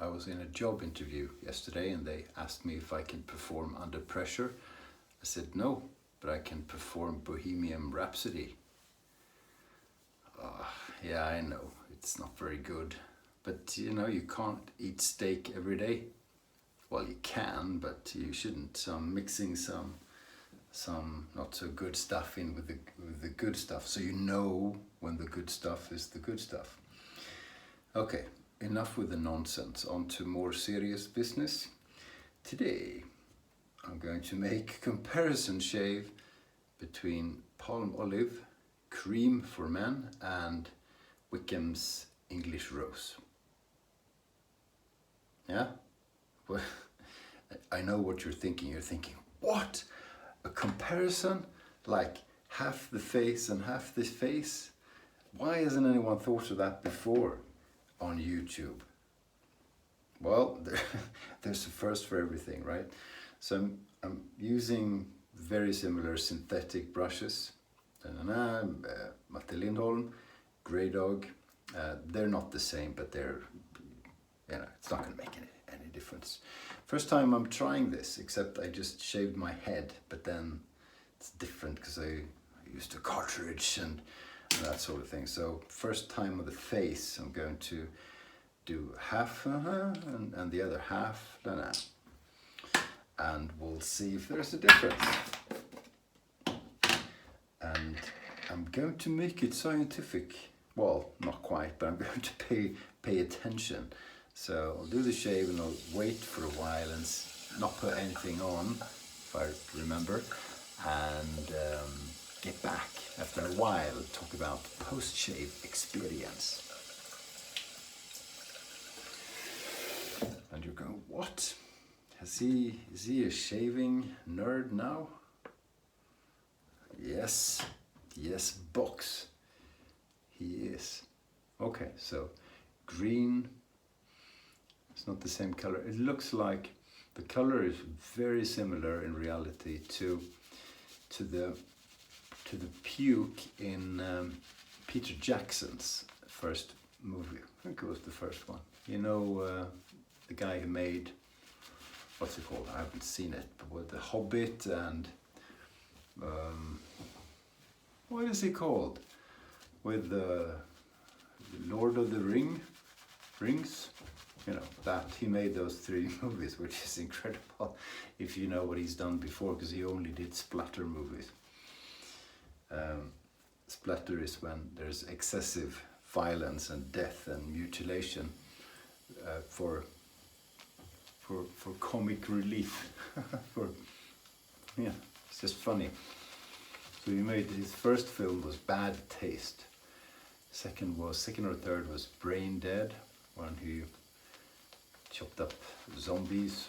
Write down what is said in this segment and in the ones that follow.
I was in a job interview yesterday and they asked me if I can perform under pressure. I said no, but I can perform Bohemian Rhapsody. Yeah, I know, it's not very good. But you know, you can't eat steak every day. Well, you can, but you shouldn't. So I'm mixing some not so good stuff in with the good stuff, so you know when the good stuff is the good stuff. Okay, enough with the nonsense. On to more serious business. Today I'm going to make a comparison shave between Palmolive Cream for Men and Wickham's English Rose. Yeah? Well, I know what you're thinking. You're thinking, what? A comparison? Like half the face and half the face? Why hasn't anyone thought of that before on YouTube? Well, there's a first for everything, right? So I'm using very similar synthetic brushes. Matte Lindholm, Grey Dog. They're not the same, but they're, you know, it's not going to make any difference. First time I'm trying this, except I just shaved my head, but then it's different because I used a cartridge and that sort of thing. So first time with the face, I'm going to do half and the other half, and we'll see if there's a difference. And I'm going to make it scientific. Well, not quite, but I'm going to pay attention. So I'll do the shave and I'll wait for a while and not put anything on, if I remember, and get back after a while and talk about post-shave experience. And you're going, what? Is he a shaving nerd now? Yes, box. He is. Okay, so green. It's not the same color. It looks like the color is very similar in reality to the puke in Peter Jackson's first movie. I think it was the first one. You know, the guy who made, what's it called? I haven't seen it, but with The Hobbit and what is it called? With the Lord of the Rings. You know, that he made those 3 movies, which is incredible if you know what he's done before, because he only did splatter movies. Splatter is when there's excessive violence and death and mutilation for comic relief. It's just funny. So he made his first film was Bad Taste. Second or third was Brain Dead, when he chopped up zombies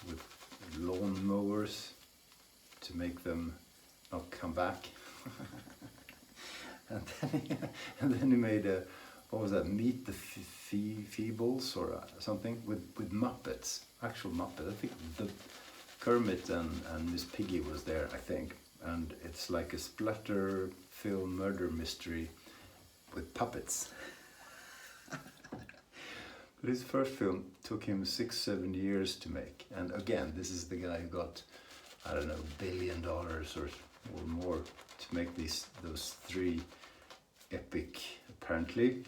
with lawnmowers to make them not come back. and then he made what was that? Meet the Feebles or something with Muppets, actual Muppets. I think the Kermit and Miss Piggy was there, I think. And it's like a splatter film murder mystery with puppets. But his first film took him 6-7 years to make. And again, this is the guy who got, I don't know, $1 billion or more to make those 3 epic, apparently,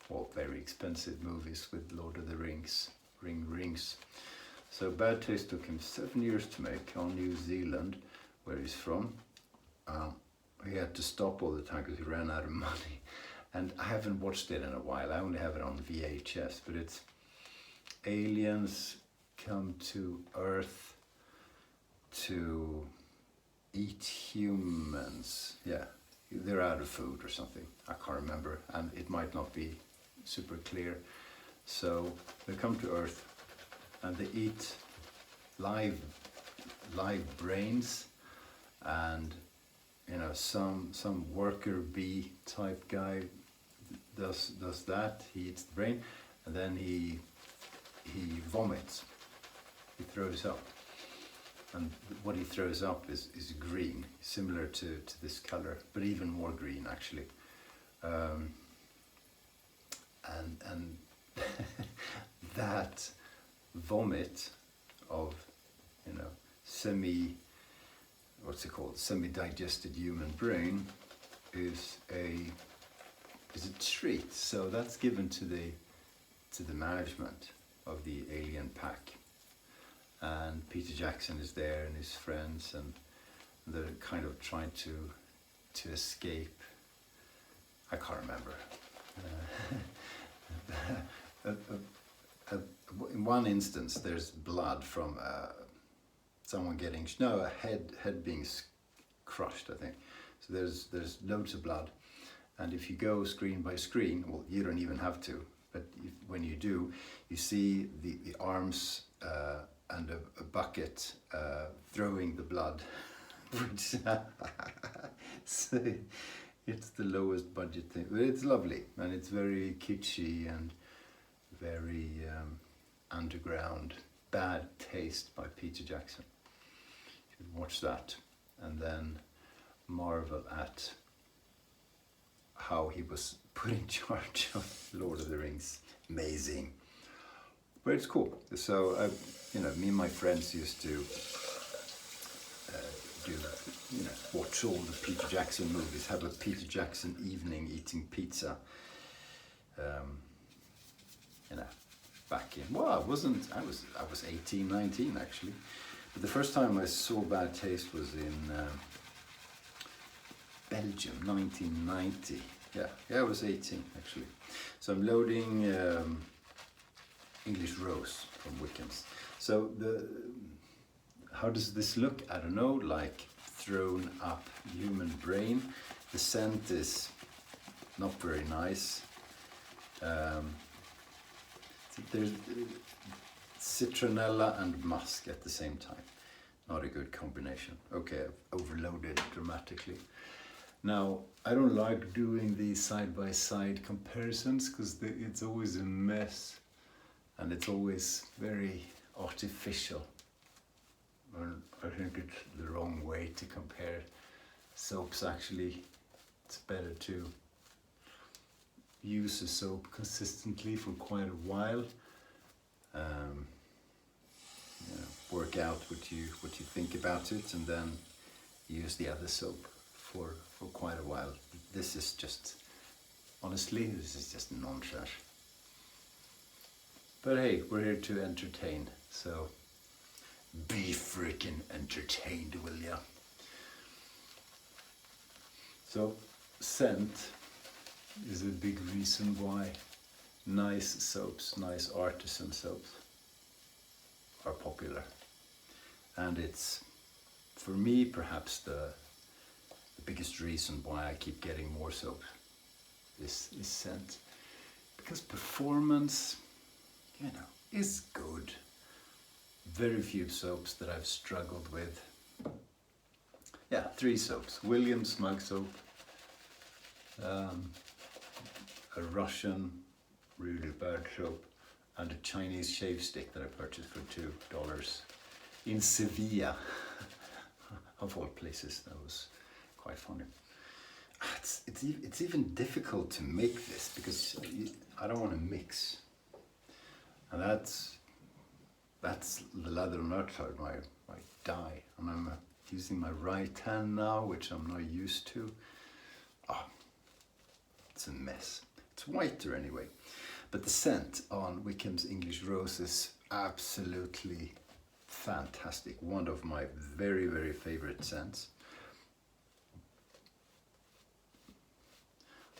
well, very expensive movies with Lord of the Rings. So Bad Taste took him 7 years to make on New Zealand, where he's from. He had to stop all the time because he ran out of money. And I haven't watched it in a while. I only have it on VHS, but it's aliens come to Earth to eat humans. Yeah, they're out of food or something. I can't remember, and it might not be super clear. So they come to Earth and they eat live brains, and you know, some worker bee type guy does that. He eats the brain, and then he vomits. He throws up, and what he throws up is green, similar to this color, but even more green actually. And that vomit of, you know, semi-digested human brain is a treat. So that's given to the management of the alien pack, and Peter Jackson is there and his friends, and they're kind of trying to escape. I can't remember. In one instance, there's blood from someone getting a head being crushed, I think. So there's loads of blood, and if you go screen by screen, well, you don't even have to, but when you do, you see the arms and a bucket throwing the blood. So it's the lowest budget thing, but it's lovely, and it's very kitschy and very underground. Bad Taste by Peter Jackson. You should watch that and then marvel at how he was put in charge of Lord of the Rings. Amazing. But it's cool. So me and my friends used to watch all the Peter Jackson movies, have a Peter Jackson evening eating pizza. Back in, I was 18, 19 actually. But the first time I saw Bad Taste was in Belgium, 1990. Yeah, I was 18 actually. So I'm loading English Rose from Wickham's. So how does this look? I don't know, like thrown up human brain. The scent is not very nice. There's citronella and musk at the same time. Not a good combination. Okay, I've overloaded dramatically. Now, I don't like doing these side-by-side comparisons because it's always a mess and it's always very artificial. I think it's the wrong way to compare soaps actually. It's better to use a soap consistently for quite a while. Work out what you think about it, and then use the other soap for quite a while. This is just nonsense. But hey, we're here to entertain, so be freaking entertained, will ya? So scent is a big reason why nice soaps, nice artisan soaps are popular. And it's, for me, perhaps the biggest reason why I keep getting more soap is scent. Because performance, is good. Very few soaps that I've struggled with. Yeah, 3 soaps. Williams mug soap, a Russian really bad soap, and a Chinese shave stick that I purchased for $2 in Sevilla. Of all places, that was quite funny. It's even difficult to make this because I don't want to mix, and that's the leather on that side, my dye, and I'm using my right hand now, which I'm not used to. It's a mess. It's whiter anyway. But the scent on Wickham's English Rose is absolutely fantastic. One of my very, very favorite scents.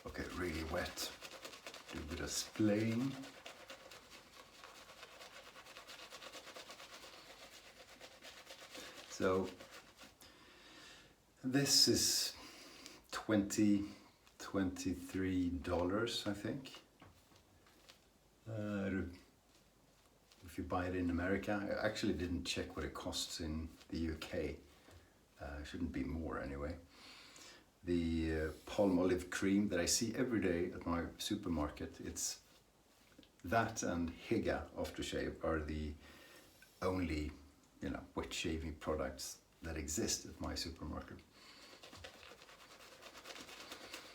Okay, really wet. Do a bit of splaying. So this is $23, I think. If you buy it in America, I actually didn't check what it costs in the UK. Shouldn't be more anyway. The Palmolive cream that I see every day at my supermarket, it's that and Higa aftershave are the only, wet shaving products that exist at my supermarket.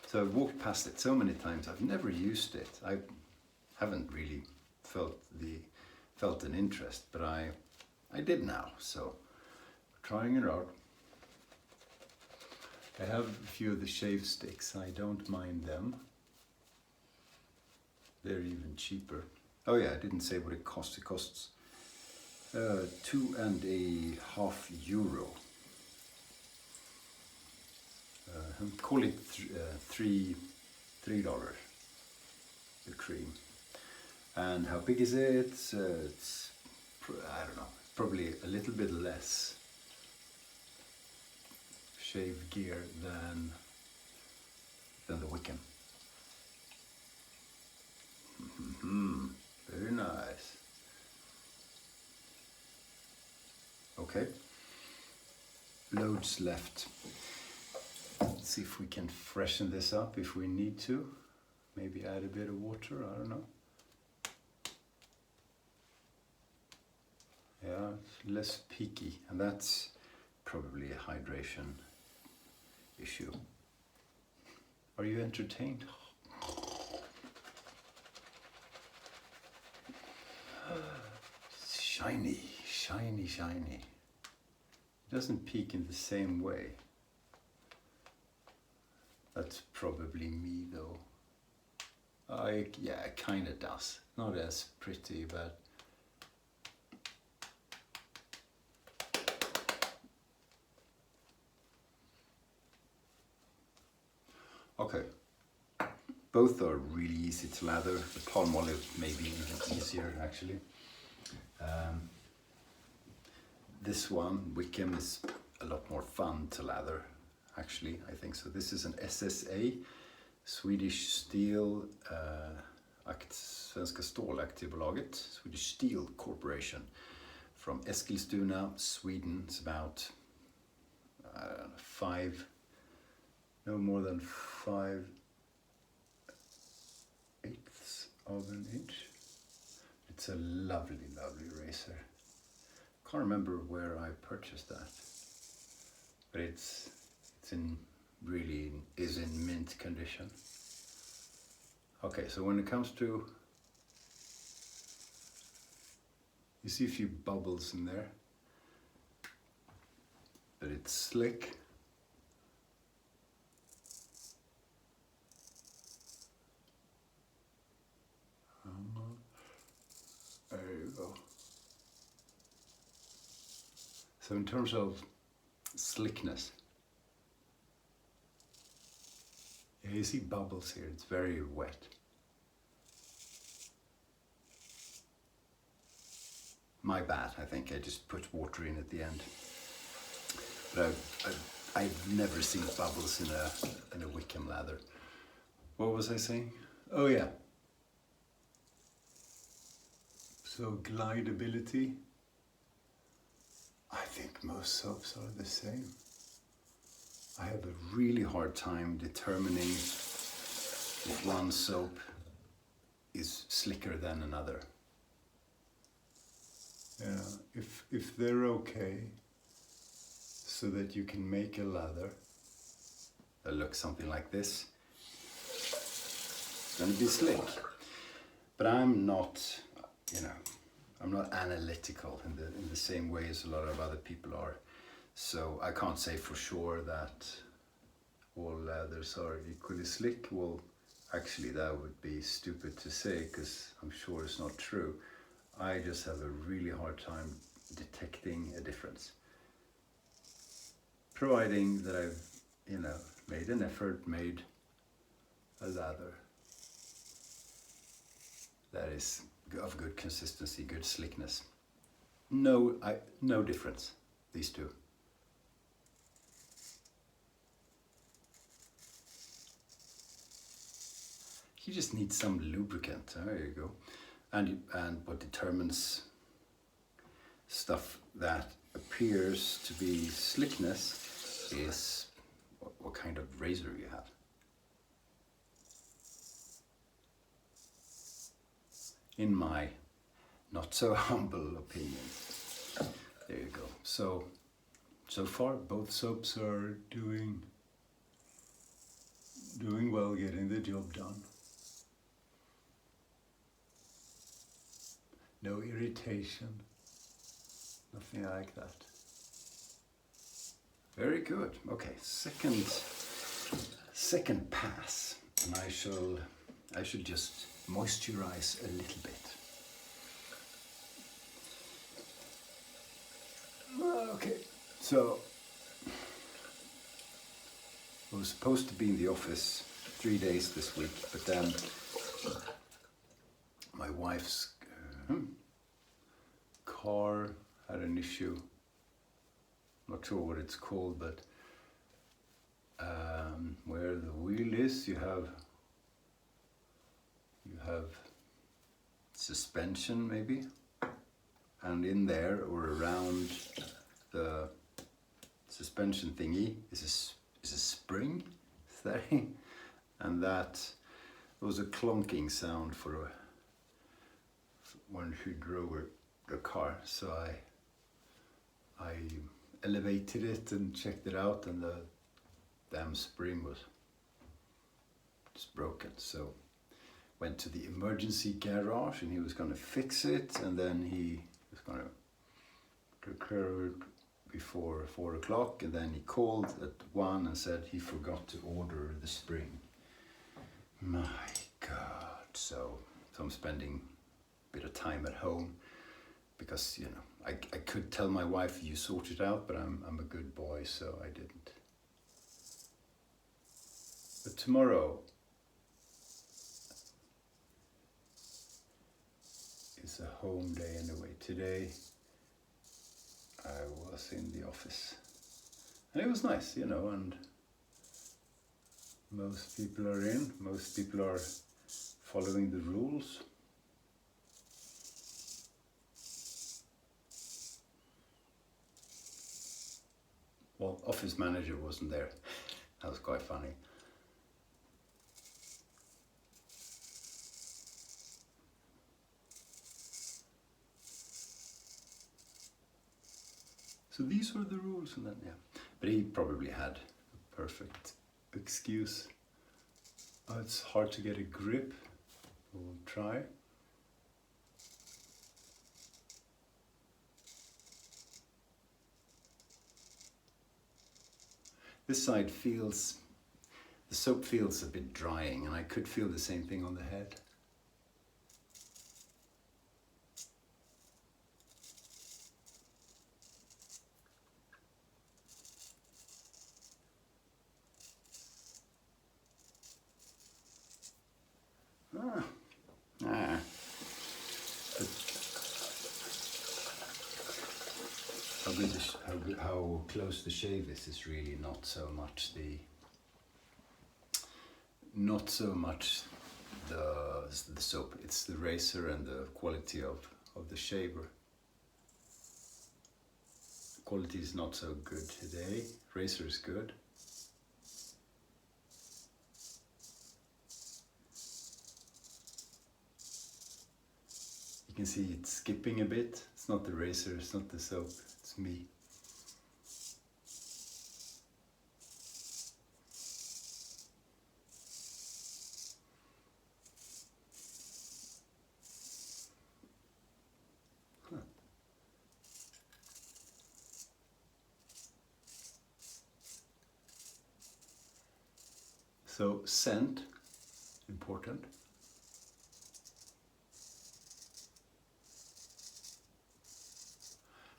So I've walked past it so many times. I've never used it. I haven't really felt felt an interest, but I did now, so trying it out. I have a few of the shave sticks. I don't mind them. They're even cheaper. Oh yeah, I didn't say what it costs. It costs €2.50. Call it $3 the cream. And how big is it? It's I don't know, probably a little bit less shave gear than the Wickham. Very nice. Okay, loads left. Let's see if we can freshen this up if we need to. Maybe add a bit of water, I don't know. Yeah, it's less peaky, and that's probably a hydration issue. Are you entertained? Shiny, shiny, shiny. It doesn't peak in the same way. That's probably me though. Yeah, it kind of does. Not as pretty, but okay. Both are really easy to lather. The Palmolive may be even easier actually. This one, Wickham, is a lot more fun to lather actually, I think so. This is an SSA, Swedish Steel, Svenska Stålaktiebolaget, Swedish Steel Corporation from Eskilstuna, Sweden. It's about no more than 5/8 of an inch. It's a lovely, lovely razor. Can't remember where I purchased that, but it's in really is in mint condition. Okay, so when it comes to, you see a few bubbles in there, but it's slick. There you go. So in terms of slickness, yeah, you see bubbles here, it's very wet. My bad, I think I just put water in at the end. But I've never seen bubbles in a Wickham lather. What was I saying? Oh yeah. So glideability, I think most soaps are the same. I have a really hard time determining if one soap is slicker than another. Yeah, if they're okay, so that you can make a lather that looks something like this, it's gonna be slick. But I'm not, I'm not analytical in the same way as a lot of other people are. So I can't say for sure that all lathers are equally slick. Well, actually that would be stupid to say, because I'm sure it's not true. I just have a really hard time detecting a difference. Providing that I've, made an effort, made a lather that is of good consistency, good slickness. No difference, these two. You just need some lubricant, there you go. And what determines stuff that appears to be slickness is what kind of razor you have. In my not so humble opinion. There you go. So far both soaps are doing well, getting the job done. No irritation. Nothing like that. Very good. Okay, second pass, and I should just moisturize a little bit. Okay, so I was supposed to be in the office 3 days this week, but then my wife's car had an issue. Not sure what it's called, but where the wheel is, you have suspension maybe, and in there or around the suspension thingy is a spring thing, and that was a clunking sound when she drove the car. So I elevated it and checked it out, and the damn spring was just broken. So went to the emergency garage, and he was going to fix it, and then he was going to take care of it before 4 o'clock, and then he called at 1 and said he forgot to order the spring. My God. So I'm spending a bit of time at home, because I could tell my wife, you sort it out, but I'm a good boy, so I didn't. But tomorrow is a home day anyway. Today I was in the office, and it was nice, and most people are in, most people are following the rules. Well, office manager wasn't there. That was quite funny. So these were the rules, and then but he probably had a perfect excuse. It's hard to get a grip. We'll try. This side the soap feels a bit drying, and I could feel the same thing on the head. How close the shave is really not so much the soap. It's the razor and the quality of the shaver. Quality is not so good today. Razor is good. You can see it's skipping a bit. It's not the razor, it's not the soap, it's me. So scent, important.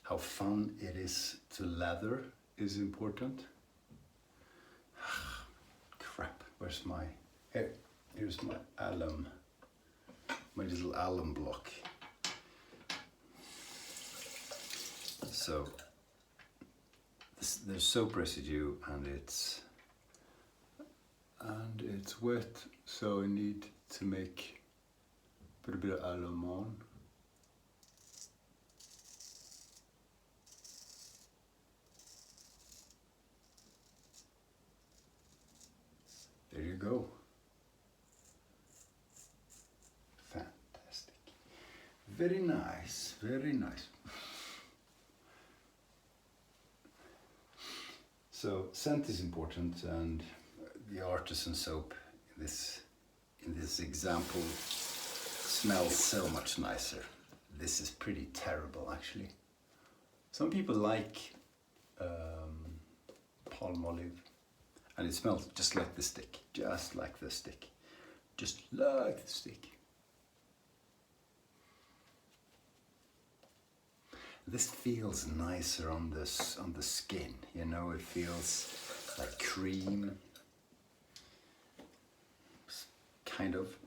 How fun it is to lather is important. Crap, where's my, here's my alum, my little alum block. So there's soap residue, and it's wet, so I need to put a bit of alum on. There you go. Fantastic. Very nice, very nice. So scent is important, and the artisan soap in this example smells so much nicer. this is pretty terrible actually. Some people like Palmolive, and it smells just like the stick, just like the stick, just like the stick. This feels nicer on the skin, you know, it feels like cream, kind of.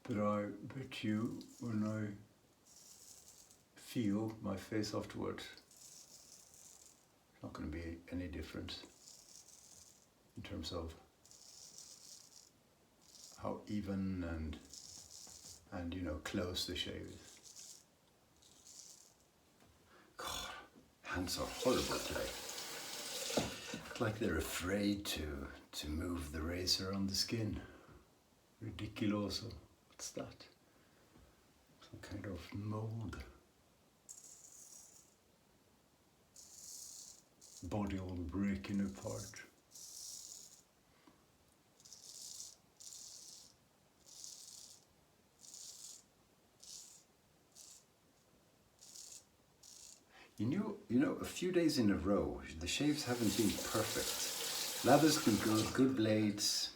But I bet you when I feel my face afterwards, it's not going to be any difference in terms of how even and you know, close the shave is. God, hands are horrible today. It's like they're afraid to move the razor on the skin. Ridiculoso. What's that? Some kind of mold. Body all breaking apart. You know, a few days in a row, the shaves haven't been perfect. Lather's been good, good blades,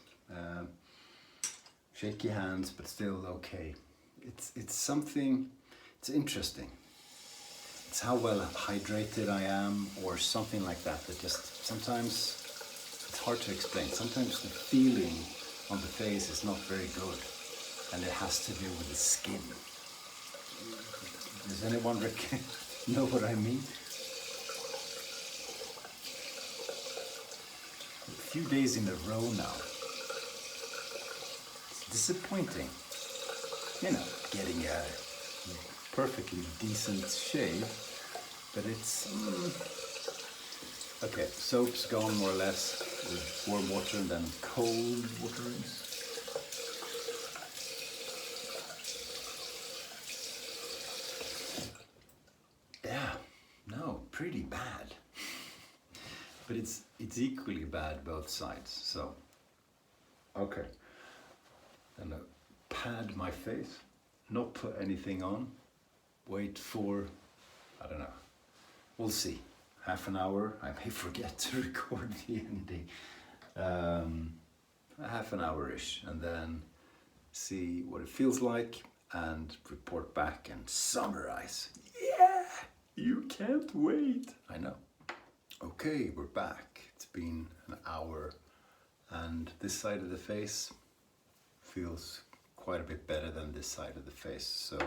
shaky hands, but still okay. It's something, it's interesting. It's how well hydrated I am, or something like that. That just sometimes it's hard to explain. Sometimes the feeling on the face is not very good, and it has to do with the skin. Does anyone know what I mean? A few days in a row now. It's disappointing. You know, getting a perfectly decent shave, but it's okay. Soap's gone more or less with warm water and then cold water rinse. Yeah, no, pretty bad. But it's equally bad both sides. So okay, then I pad my face, not put anything on. Wait for, I don't know, we'll see. Half an hour, I may forget to record the ending. Half an hour-ish, and then see what it feels like and report back and summarize. Yeah, you can't wait. I know. Okay, we're back. It's been an hour, and this side of the face feels quite a bit better than this side of the face. So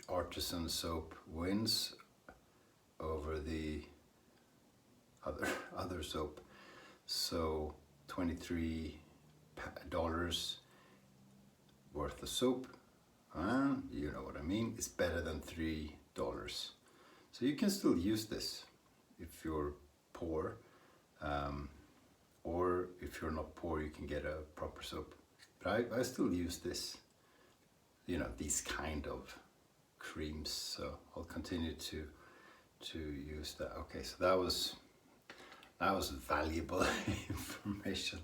artisan soap wins over the other soap. So $23 worth of soap, you know what I mean, it's better than $3. So you can still use this if you're poor, or if you're not poor, you can get a proper soap. But I still use this, you know, these kind of creams, so I'll continue to use that. Okay, so that was valuable information.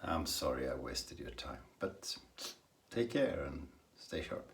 I'm sorry I wasted your time, but take care and stay sharp.